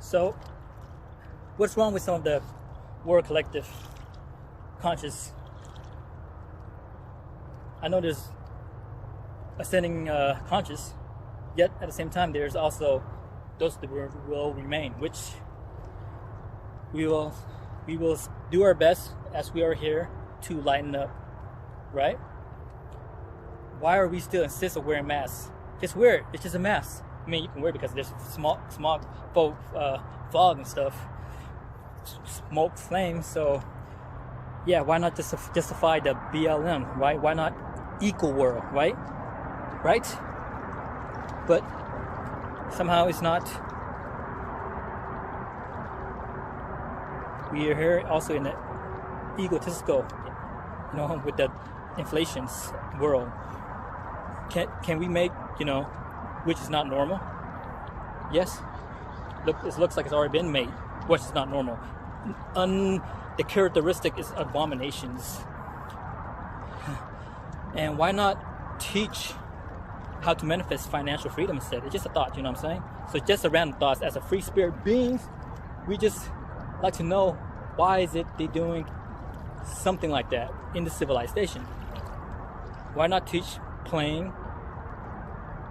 So, what's wrong with some of the world collective conscious? I know there's ascending conscious, yet at the same time there's also those that will remain, which we will do our best as we are here to lighten up, right? Why are we still insist on wearing masks? Just wear it. It's just a mask. I mean, you can wear it because there's smog, fog and stuff, smoke, flames. So yeah, why not just justify the BLM, right? Why not equal world, right? Right? But somehow it's not. We are here also in the egotistical, with the inflations world. Can we make, which is not normal? Yes. Look, it looks like it's already been made, which is not normal. The characteristic is abominations. And why not teach how to manifest financial freedom instead? It's just a thought, you know what I'm saying? So just a random thoughts. As a free spirit beings, we just like to know, why is it they doing something like that in the civilization? Why not teach playing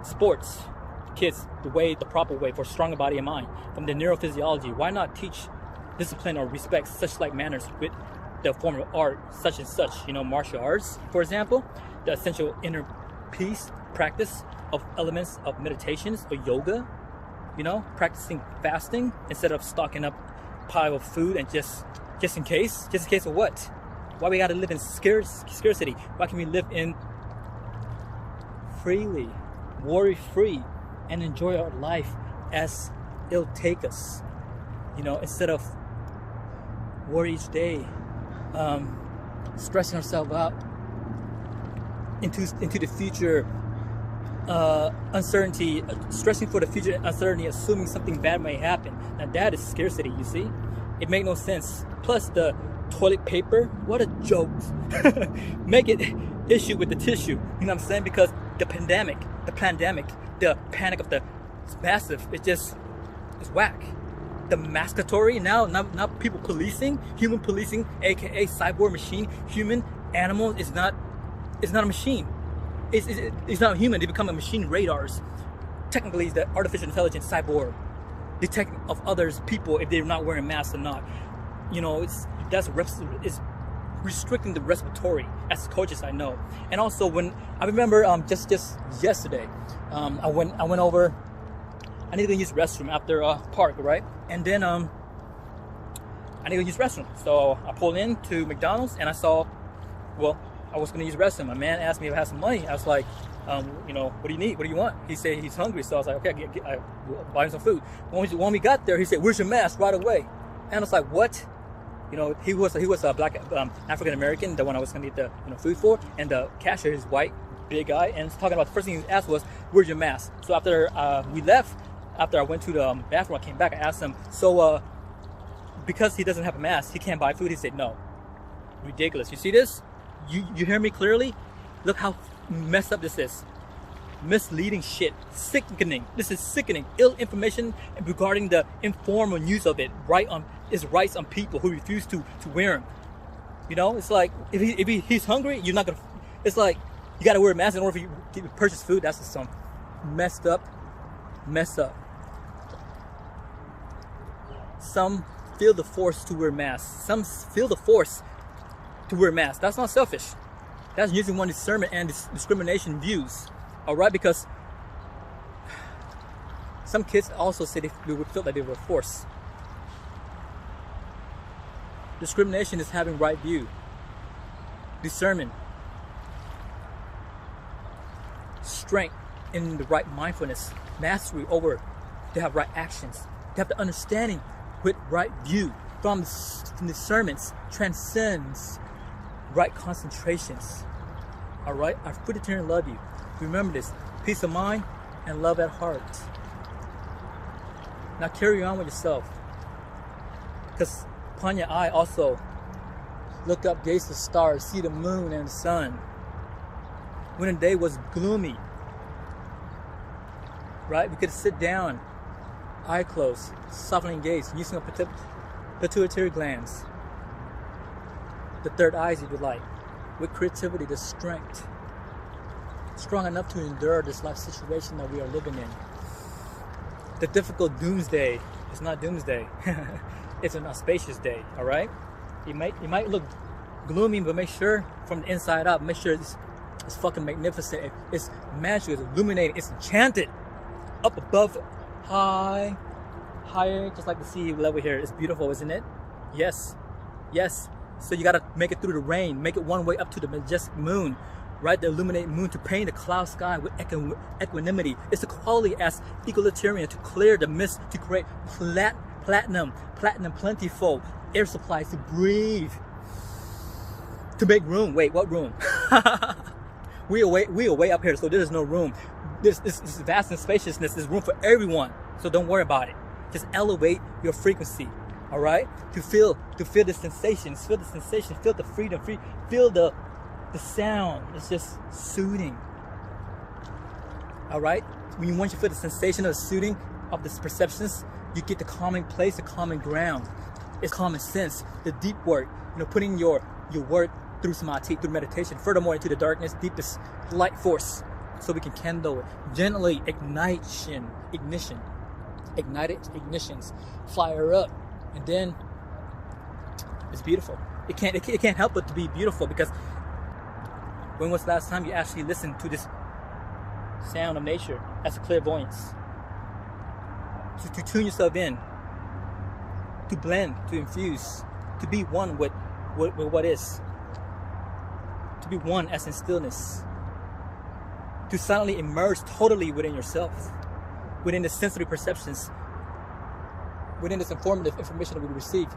sports kids the proper way for stronger body and mind from the neurophysiology? Why not teach discipline or respect such like manners with the form of art such and such, martial arts, for example, the essential inner peace practice of elements of meditations or yoga, practicing fasting instead of stocking up pile of food and just in case of what? Why we gotta live in scarcity? Why can we live in freely, worry free, and enjoy our life as it'll take us, instead of worry each day, stressing ourselves out into the future uncertainty, stressing for the future uncertainty, assuming something bad may happen. Now that is scarcity, you see? It makes no sense. Plus the toilet paper, what a joke. Make it issue with the tissue, you know what I'm saying? Because the pandemic, the panic of the massive, it's whack. The mascatory, now people policing, human policing, aka cyborg machine, human animal is not a machine. It's not human. They become a machine radars. Technically, it's the artificial intelligence cyborg detecting of others people if they're not wearing masks or not. It's restricting the respiratory as coaches I know. And also when I remember just yesterday, I went over. I need to use the restroom after park, right? And then I need to use the restroom. So I pulled into McDonald's and I saw, I was gonna use the restroom. A man asked me if I had some money. I was like, what do you need? What do you want? He said he's hungry. So I was like, okay, I buy him some food. When we got there, he said, "Where's your mask?" Right away. And I was like, what? He was a black African American, the one I was gonna eat the food for, and the cashier is white, big guy, and talking about the first thing he asked was, "Where's your mask?" So after we left, after I went to the bathroom, I came back. I asked him, so because he doesn't have a mask, he can't buy food. He said, "No." Ridiculous. You see this? You hear me clearly? Look how messed up this is. Misleading shit. Sickening. This is sickening. Ill information regarding the informal use of it. It's rights on people who refuse to wear them. It's like if he's hungry, you're not gonna. It's like you gotta wear a mask in order for you to purchase food. That's just some messed up. Some feel the force to wear masks. Some feel the force to wear masks. That's not selfish. That's using one discernment and discrimination views. Alright, because some kids also say they would feel like they were forced. Discrimination is having right view. Discernment. Strength in the right mindfulness. Mastery over to have right actions. To have the understanding with right view. From discernments transcends right concentrations. Alright? Our Humanitarian love you. Remember this. Peace of mind and love at heart. Now carry on with yourself. Because upon your eye also look up, gaze the stars, see the moon and the sun. When the day was gloomy, right? We could sit down eye closed, softly gaze, using a pituitary glands. The third eye, if you like, with creativity, the strength, strong enough to endure this life situation that we are living in. The difficult doomsday is not doomsday. It's an auspicious day, all right? It might look gloomy, but make sure from the inside out, make sure it's fucking magnificent. It's magical, it's illuminating, it's enchanted. Up above, high, higher, just like the sea level here. It's beautiful, isn't it? Yes, yes. So you gotta make it through the rain, make it one way up to the majestic moon, right? The illuminated moon, to paint the cloud sky with equanimity. It's a quality as egalitarian, to clear the mist, to create platinum plentiful, air supplies to breathe, to make room. Wait, what room? we are way up here, so there is no room. This vast and spaciousness, there's room for everyone. So don't worry about it. Just elevate your frequency. All right, to feel the sensations, feel the freedom, feel the sound. It's just soothing. All right, once you feel the sensation of the soothing of the perceptions, you get the calming place, the common ground. It's common sense, the deep work. Putting your work through samadhi, through meditation, furthermore into the darkness, deepest light force, so we can kindle it gently. Ignitions, fire up. And then it's beautiful. It can't help but to be beautiful, because when was the last time you actually listened to this sound of nature as a clairvoyance? To tune yourself in, to blend, to infuse, to be one with what is, to be one as in stillness, to silently immerse totally within yourself, within the sensory perceptions, within this informative information that we receive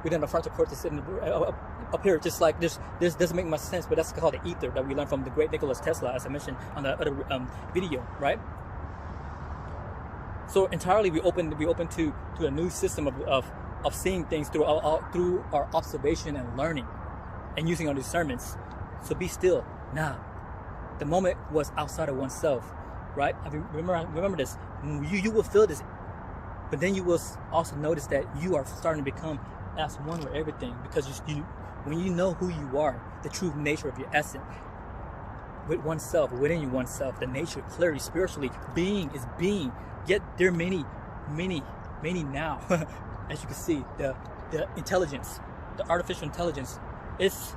within the frontal cortex up here. Just like this doesn't make much sense, but that's called the ether that we learned from the great Nikola Tesla, as I mentioned on the other video, right? So entirely we open to a new system of seeing things through our observation and learning and using our discernments. So be still now. The moment was outside of oneself, right? I mean, remember this. You will feel this. But then you will also notice that you are starting to become as one with everything, because when you know who you are, the true nature of your essence, with oneself, within you oneself, the nature clearly, spiritually, being is being. Yet there are many now, as you can see, the intelligence, the artificial intelligence, it's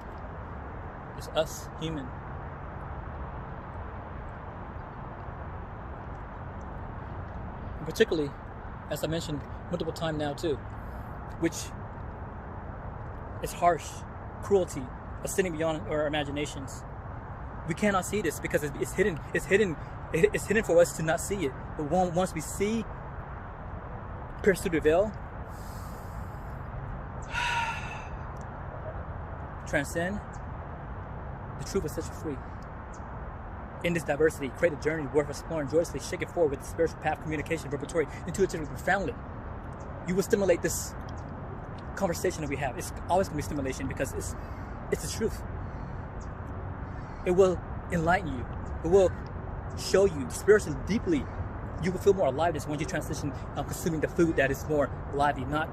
us, human. And particularly, as I mentioned multiple times now too, which is harsh, cruelty, ascending beyond our imaginations. We cannot see this because it's hidden. It's hidden for us to not see it. But once we see, pierce through the veil, transcend, the truth will set you free. In this diversity, create a journey worth exploring joyously, shake it forward with the spiritual path, communication, repertory, intuitively, profoundly. You will stimulate this conversation that we have. It's always going to be stimulation, because it's the truth. It will enlighten you. It will show you spiritually deeply. You will feel more aliveness when you transition consuming the food that is more lively, not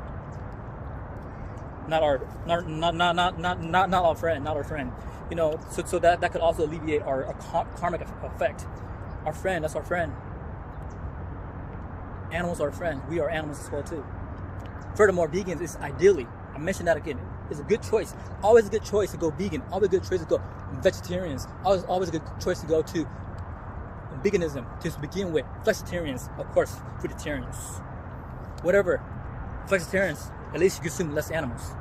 our friend. So that could also alleviate our karmic effect. Our friend, that's our friend. Animals are our friend. We are animals as well too. Furthermore, vegans is ideally, I mentioned that again, it's a good choice. Always a good choice to go vegan. Always a good choice to go vegetarians. Always a good choice to go to veganism to begin with. Flexitarians, of course, fruitarians. Whatever. Flexitarians, at least you consume less animals.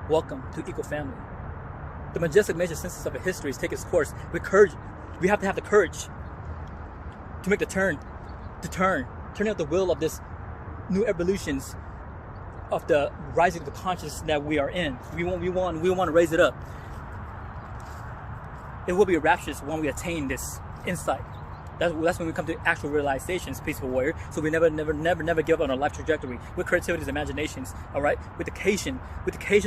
Welcome to eco family. The majestic major census of a history is taking its course with courage. We have to have the courage to make the turning out the wheel of this new evolutions of the rising of the consciousness that we are in. We want to raise it up. It will be rapturous when we attain this insight. That's when we come to actual realizations, peaceful warrior. So we never give up on our life trajectory with creativity and imaginations. All right, with occasion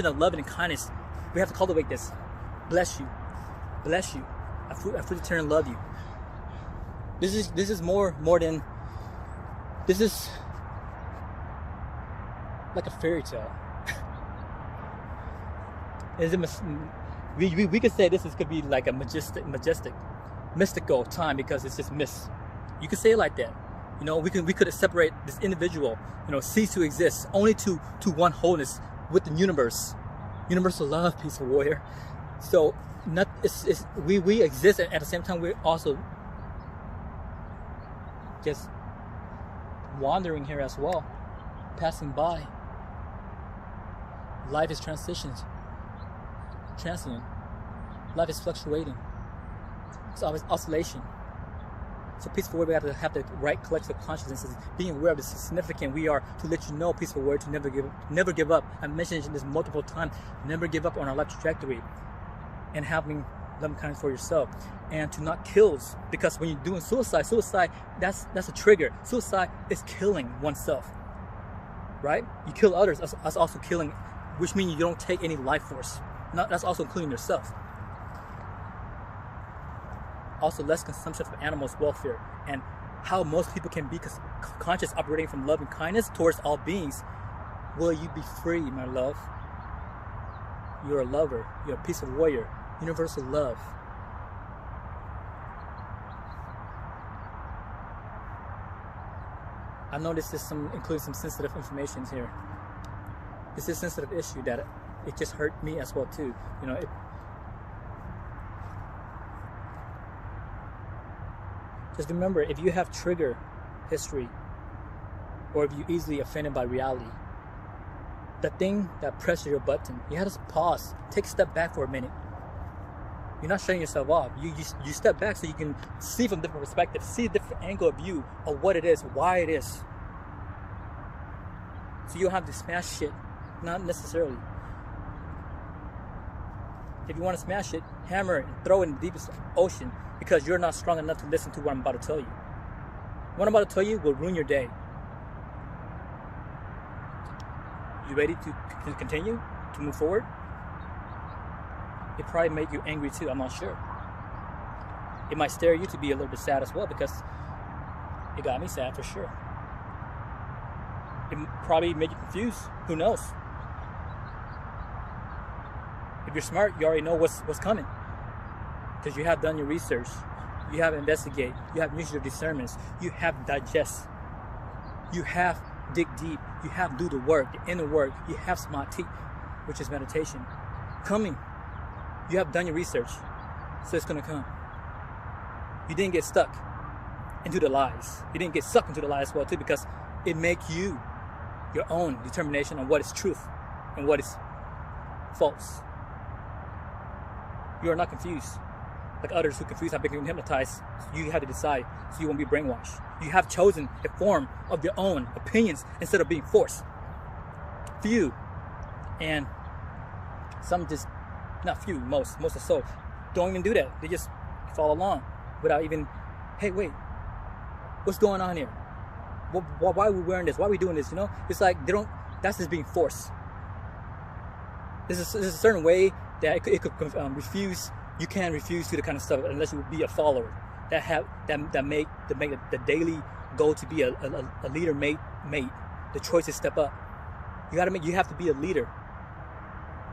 of love and kindness, we have to cultivate this. Bless you. I fruit turn love you. This is more than. This is like a fairy tale. We could say could be like a majestic, mystical time because it's just mist. You could say it like that. You know, we could separate this individual, you know, cease to exist only to one wholeness with the universe. Universal love, peaceful warrior. So we exist, and at the same time we're also just wandering here as well, passing by. Life is transient. Life is fluctuating. It's always oscillation. So peaceful warrior, we have the right collective consciousness, being aware of the significant we are, to let you know, peaceful warrior, to never give up. I mentioned this multiple times. Never give up on our life trajectory, and having loving kindness for yourself, and to not kill, because when you're doing suicide, that's a trigger. Suicide is killing oneself, right? You kill others, that's also killing, which means you don't take any life force. That's also including yourself. Also, less consumption of animals' welfare, and how most people can be conscious, operating from love and kindness towards all beings. Will you be free, my love? You're a lover. You're a peaceful warrior. Universal love. I know this is including some sensitive information here. This is a sensitive issue that it just hurt me as well too. You know, just remember, if you have trigger history, or if you're easily offended by reality, the thing that presses your button, you have to pause, take a step back for a minute. You're not shutting yourself off. You step back so you can see from different perspectives, see a different angle of view of what it is, why it is. So you don't have to smash shit, not necessarily. If you want to smash it, hammer it and throw it in the deepest ocean, because you're not strong enough to listen to what I'm about to tell you. What I'm about to tell you will ruin your day. You ready to continue, to move forward? It probably make you angry too, I'm not sure. It might stir you to be a little bit sad as well, because it got me sad for sure. It probably made you confused, who knows? If you're smart, you already know what's coming, because you have done your research, you have investigated, you have used your discernments, you have digest, you have dig deep, you have do the work, the inner work, you have samadhi, which is meditation, coming. You have done your research, so it's gonna come. You didn't get stuck into the lies. You didn't get sucked into the lies as well too, because it makes you your own determination on what is truth and what is false. You are not confused like others who confused have become hypnotized. You have to decide so you won't be brainwashed. You have chosen a form of your own opinions instead of being forced. Few, and some just, not few, most or so, don't even do that. They just follow along without even, hey, wait, what's going on here? Why are we wearing this? Why are we doing this? You know, it's like they don't. That's just being forced. There's a certain way that it could refuse. You can't refuse to the kind of stuff unless you would be a follower. That make the daily goal to be a leader mate. The choices step up. You have to be a leader.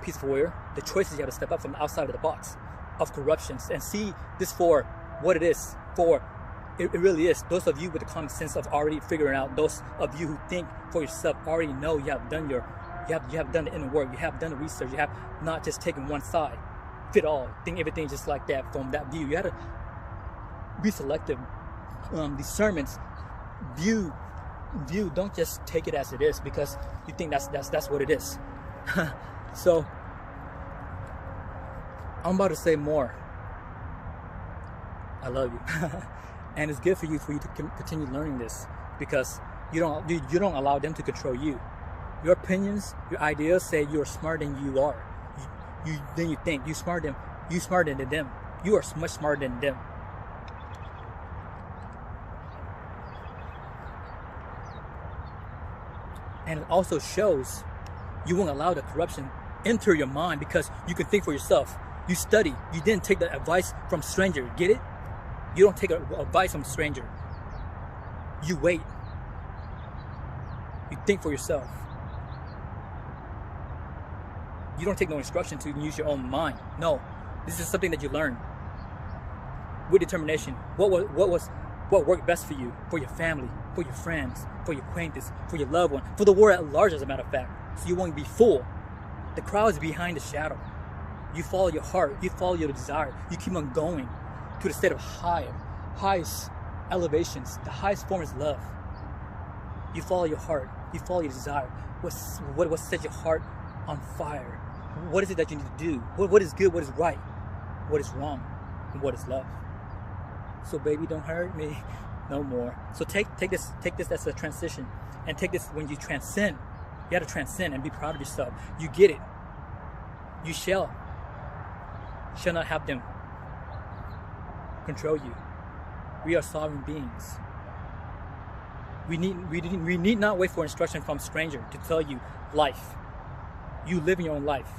Peaceful warrior. The choices you have to step up from the outside of the box of corruptions and see this for what it is. For it really is. Those of you with the common sense of already figuring out. Those of you who think for yourself already know you have done you have done the inner work. You have done the research. You have not just taken one side, fit all. Think everything just like that from that view. You have to be selective. Discernments. View. Don't just take it as it is because you think that's what it is. So I'm about to say more. I love you, and it's good for you to continue learning this, because you don't allow them to control you. Your opinions, your ideas say you are smarter than you are. Then you think you smarter than them. You are much smarter than them. And it also shows you won't allow the corruption enter your mind because you can think for yourself. You study. You didn't take the advice from stranger. Get it? You don't take advice from a stranger. You wait. You think for yourself. You don't take no instruction to use your own mind. No, this is something that you learn with determination. What worked best for you, for your family, for your friends, for your acquaintance, for your loved one, for the world at large, as a matter of fact. So you won't be fooled. The crowd is behind the shadow. You follow your heart. You follow your desire. You keep on going to the state of highest elevations. The highest form is love. You follow your heart. You follow your desire. What sets your heart on fire? What is it that you need to do? What is good? What is right? What is wrong? And what is love? So baby, don't hurt me no more. So take this as a transition, and take this when you transcend. You have to transcend and be proud of yourself. You get it. You shall not have them control you. We are sovereign beings. We need not wait for instruction from a stranger to tell you life. You live in your own life.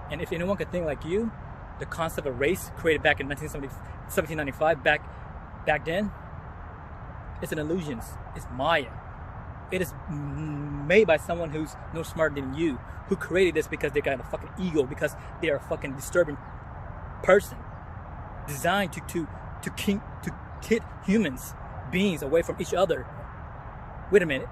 And if anyone could think like you, the concept of race created back in 1795, back then, it's an illusion. It's Maya. It is made by someone who's no smarter than you, who created this because they got a fucking ego, because they are a fucking disturbing person, designed to kid humans, beings, away from each other. Wait a minute.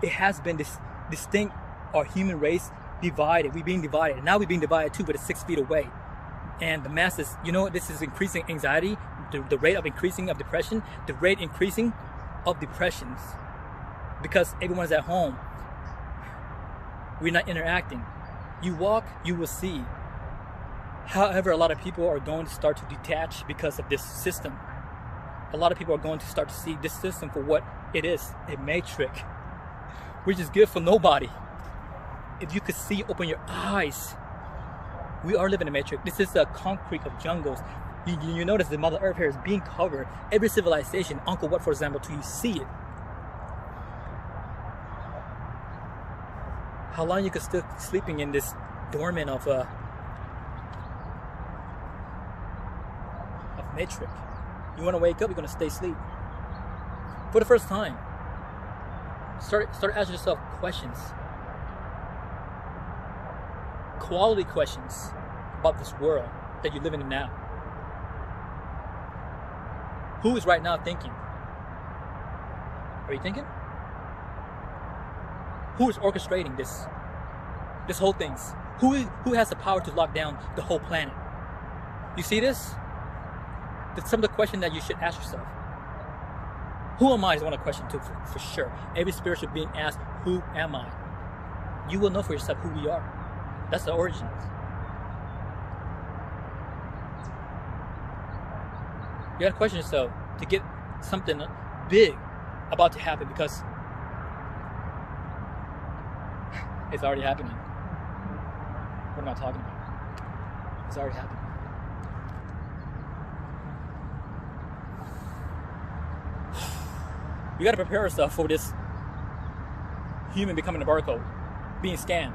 It has been this distinct, our human race divided. We're being divided. Now we're being divided too, but it's 6 feet away. And the masses, this is increasing anxiety, the rate of increasing of depression, the rate increasing of depressions, because everyone's at home. We're not interacting. You walk, you will see. However, a lot of people are going to start to detach because of this system. A lot of people are going to start to see this system for what it is, a matrix, which is good for nobody. If you could see, open your eyes. We are living in a matrix. This is a concrete of jungles. You notice the Mother Earth here is being covered. Every civilization, Uncle What, for example, till you see it. How long you could still sleeping in this dormant of matrix? You want to wake up, you're going to stay asleep. For the first time, start asking yourself questions. Quality questions about this world that you're living in now. Who is right now thinking? Are you thinking? Who is orchestrating this whole thing? Who has the power to lock down the whole planet? You see this? That's some of the questions that you should ask yourself. Who am I is one of the questions too, for sure. Every spiritual being asked, who am I? You will know for yourself who we are. That's the origins. You gotta question yourself to get something big about to happen, because it's already happening. What am I talking about? It's already happening. You gotta prepare yourself for this human becoming a barcode, being scanned.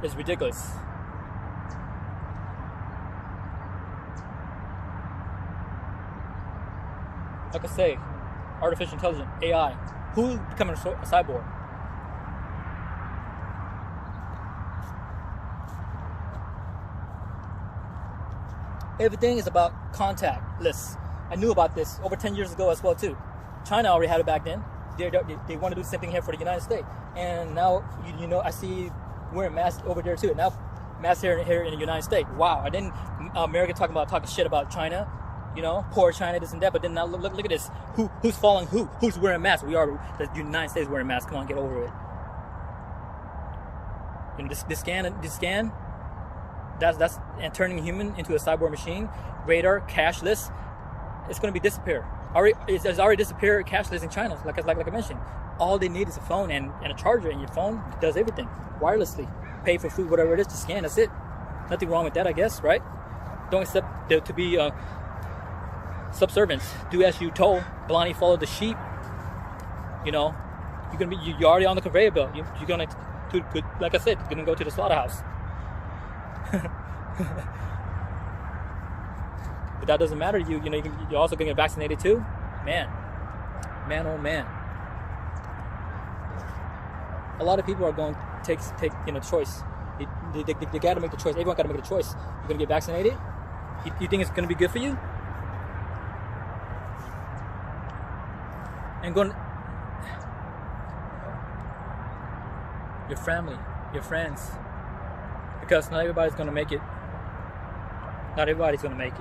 It's ridiculous. Like I say, artificial intelligence, AI. Who becoming a cyborg? Everything is about contactless. I knew about this over 10 years ago as well too. China already had it back then. They want to do the same thing here for the United States. And now, I see wearing masks over there too. Now, masks here in the United States. Wow, I didn't, America talking shit about China. Poor China, this and that. But then now look at this. Who's following who? Who's wearing masks? We are, the United States wearing masks. Come on, get over it. This scan, that's and turning human into a cyborg machine, radar, cashless. It's going to be disappear. It's already disappeared cashless in China, like I mentioned. All they need is a phone and a charger, and your phone does everything wirelessly. Pay for food, whatever it is, to scan. That's it. Nothing wrong with that, I guess, right? Don't accept to be subservience. Do as you told. Blindly follow the sheep. You're already on the conveyor belt. You're gonna, like I said, you're gonna go to the slaughterhouse. But that doesn't matter to you. You're also gonna get vaccinated too. Man, oh man. a lot of people are going to take choice. They got to make the choice. Everyone got to make the choice. You're going to get vaccinated? You think it's going to be good for you? And your family, your friends, because not everybody's going to make it. Not everybody's going to make it.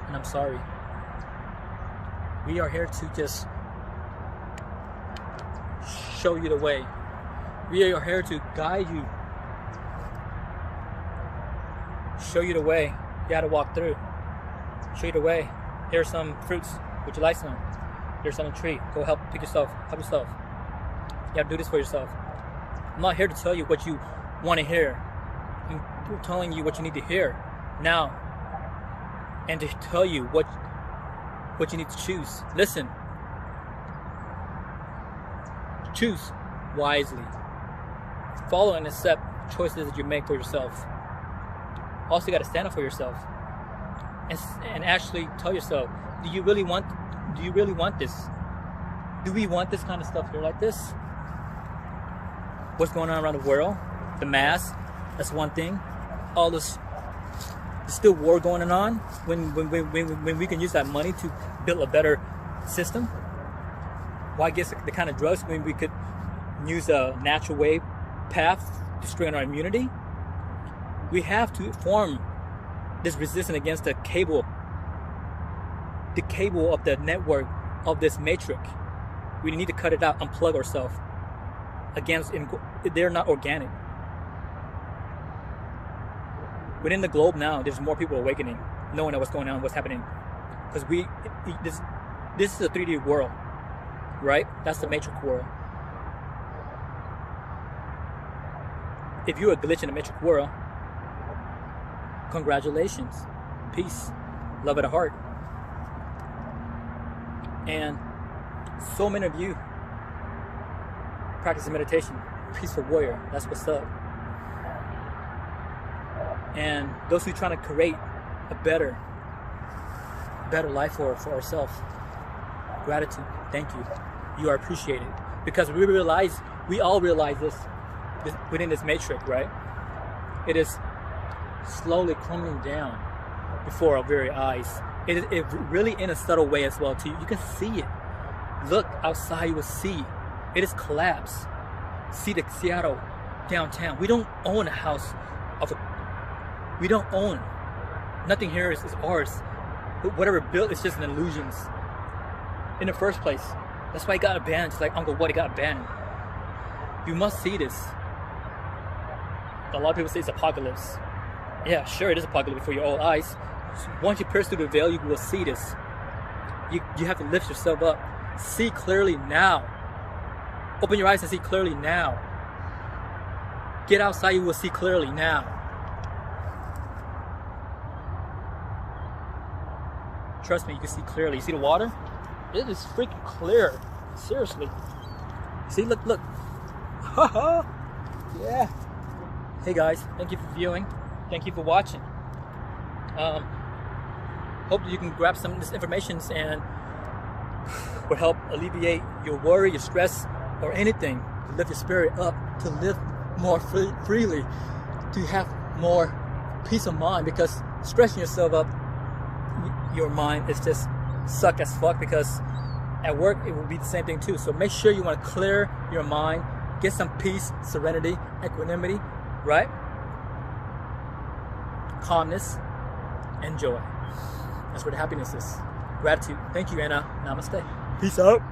And I'm sorry. We are here to just show you the way. We are here to guide you. Show you the way. You got to walk through. Show you the way. Here's some fruits. Would you like some? Here's some on the tree. Go help pick yourself. Help yourself. You have to do this for yourself. I'm not here to tell you what you want to hear. I'm telling you what you need to hear now. And to tell you what you need to choose. Listen. Choose wisely. Follow and accept choices that you make for yourself. Also, you got to stand up for yourself and actually tell yourself, do you really want this? Do we want this kind of stuff here like this? What's going on around the world? The mass, that's one thing. All this, there's still war going on when we can use that money to build a better system. Why get the kind of drugs when we could use a natural way path to strengthen our immunity? We have to form this resistance against the cable of the network of this matrix. We need to cut it out, unplug ourselves. They're not organic. Within the globe now, there's more people awakening, knowing what's going on, what's happening. Because this is a 3D world, right? That's the matrix world. If you're a glitch in the matrix world, congratulations, peace, love at the heart. And so many of you practicing meditation, peaceful warrior, that's what's up. And those who are trying to create a better life for ourselves, gratitude, thank you. You are appreciated. Because we all realize this within this matrix, right? It is slowly crumbling down before our very eyes. It really in a subtle way as well too. You can see it. Look outside, you will see it is collapsed. See the Seattle downtown. We don't own a house we don't own. Nothing here is ours. Whatever built is just an illusion in the first place. That's why it got abandoned. Just like Uncle What, it got abandoned. You must see this. A lot of people say it's apocalypse. Yeah, sure, it is apocalypse before your own eyes. Once you pierce through the veil, you will see this. You have to lift yourself up. See clearly now. Open your eyes and see clearly now. Get outside, you will see clearly now. Trust me, you can see clearly. You see the water? It is freaking clear. Seriously. See, look. Yeah. Hey guys, thank you for viewing. Thank you for watching. Hope you can grab some of this information and will help alleviate your worry, your stress, or anything to lift your spirit up, to live more freely, to have more peace of mind. Because stressing yourself up, your mind is just suck as fuck, because at work it will be the same thing too. So make sure you want to clear your mind, get some peace, serenity, equanimity, right? Calmness and joy. That's where the happiness is. Gratitude. Thank you, Anna. Namaste. Peace out.